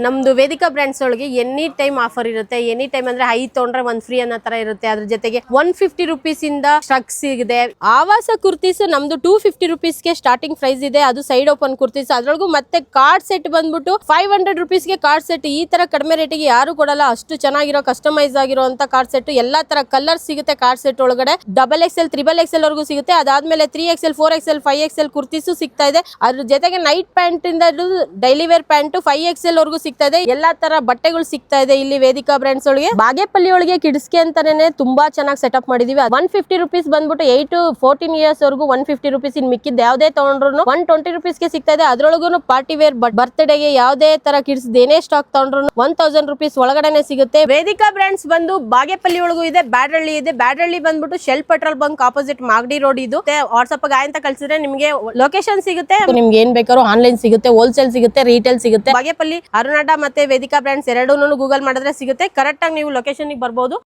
ನಮ್ದು ವೇದಿಕಾ ಬ್ರಾಂಡ್ಸ್ ಒಳಗೆ any time offer ಇರುತ್ತೆ. ಎನಿ ಟೈಮ್ ಅಂದ್ರೆ 5 ತೊಗೊಂಡ್ರೆ 1 ಫ್ರೀ ಅನ್ನೋ ತರ ಇರುತ್ತೆ. ಅದ್ರ ಜೊತೆಗೆ 150 ರುಪೀಸ್ ಇಂದ ಸ್ಟ್ರಕ್ಸ್ ಇದೆ. ಆವಾಸ ಕುರ್ತೀಸ್ ನಮ್ದು 250 ರುಪೀಸ್ ಗೆ ಸ್ಟಾರ್ಟಿಂಗ್ ಪ್ರೈಸ್ ಇದೆ. ಅದು ಸೈಡ್ ಓಪನ್ ಕುರ್ತೀಸ್. ಅದ್ರೊಳಗೂ ಮತ್ತೆ ಕಾರ್ಡ್ ಸೆಟ್ ಬಂದ್ಬಿಟ್ಟು 500 ರುಪೀಸ್ ಗೆ ಕಾರ್ಡ್ ಸೆಟ್. ಈ ತರ ಕಡಿಮೆ ರೇಟಿಗೆ ಯಾರು ಕೊಡಲ್ಲ. ಅಷ್ಟು ಚೆನ್ನಾಗಿರೋ ಕಸ್ಟಮೈಸ್ ಆಗಿರುವಂತ ಕಾರ್ಡ್ ಸೆಟ್. ಎಲ್ಲಾ ತರ ಕಲರ್ ಸಿಗುತ್ತೆ ಕಾರ್ಡ್ ಸೆಟ್ ಒಳಗಡೆ. XXL, XXL ವರೆಗೂ ಸಿಗುತ್ತೆ. ಅದಾದ್ಮೇಲೆ 3XL, 4XL, 5XL ಕುರ್ತೀಸು ಸಿಗ್ತಾ ಇದೆ. ಅದ್ರ ಜೊತೆಗೆ ನೈಟ್ ಪ್ಯಾಂಟ್ ಇಂದ ಡೈಲಿ ವೇರ್ ಪ್ಯಾಂಟ್ 5XL ವರೆಗೂ ಸಿಗ್ತಾ ಇದೆ. ಎಲ್ಲಾ ತರ ಬಟ್ಟೆಗಳು ಸಿಗ್ತಾ ಇದೆ ಇಲ್ಲಿ ವೇದಿಕಾ ಬ್ರಾಂಡ್ಸ್ ಒಳಗೆ. ಬಾಗೇಪಲ್ಲಿ ಒಳಗೆ ಕಿಡ್ಸ್ಗೆ ಅಂತಾನೆ ತುಂಬಾ ಚೆನ್ನಾಗಿ ಸೆಟಪ್ ಮಾಡಿದೀವಿ. 150 ರುಪೀಸ್ ಬಂದ್ಬಿಟ್ಟು 8 to 14 ಇಯರ್ಸ್ ವರೆಗೂ 150 ರುಪೀಸ್. ಇನ್ ಮಿಕ್ಕಿದ್ ಯಾವ್ದೇ ತಗೊಂಡ್ರು 120 ರುಪೀಸ್ ಗೆ ಸಿಗ್ತಾ ಇದೆ. ಅದ್ರೊಳಗೂ ಪಾರ್ಟಿ ವೇರ್ ಬರ್ತ್ಡೇಗೆ ಯಾವ್ದೇ ತರ ಕಿಡ್ಸ್ ಏನೇ ಸ್ಟಾಕ್ ತಗೊಂಡ್ರು 1000 ರುಪೀಸ್ ಒಳಗಡೆನೆ ಸಿಗುತ್ತೆ. ವೇದಿಕಾ ಬ್ರಾಂಡ್ಸ್ ಬಂದು ಬಾಗೇಪಲ್ಲಿ ಒಳಗೂ ಇದೆ, ಬ್ಯಾಡಹಳ್ಳಿ ಇದೆ. ಬ್ಯಾಡಹಳ್ಳಿ ಬಂದ್ಬಿಟ್ಟು shell petrol bunk opposite Magadi road ಇದು. ವಾಟ್ಸ್ಆಪ್ ಗಾಯ ಅಂತ ಕಳ್ಸಿದ್ರೆ ನಿಮ್ಗೆ ಲೊಕೇಶನ್ ಸಿಗುತ್ತೆ. ನಿಮ್ಗೆ ಏನ್ ಬೇಕಾದ್ರೂ ಆನ್ಲೈನ್ ಸಿಗುತ್ತೆ, ಹೋಲ್ಸೇಲ್ ಸಿಗುತ್ತೆ, ರಿಟೇಲ್ ಸಿಗುತ್ತೆ. ಬಾಗೇಪಲ್ಲಿ ಅರುಣಾಡ ಮತ್ತೆ ವೇದಿಕಾ ಬ್ರಾಂಡ್ಸ್ ಎರಡೂನು ಗೂಗಲ್ ಮಾಡಿದ್ರೆ ಸಿಗುತ್ತೆ. ಕರೆಕ್ಟ್ ಆಗಿ ನೀವು ಲೊಕೇಶನ್ ಬರ್ಬೋದು.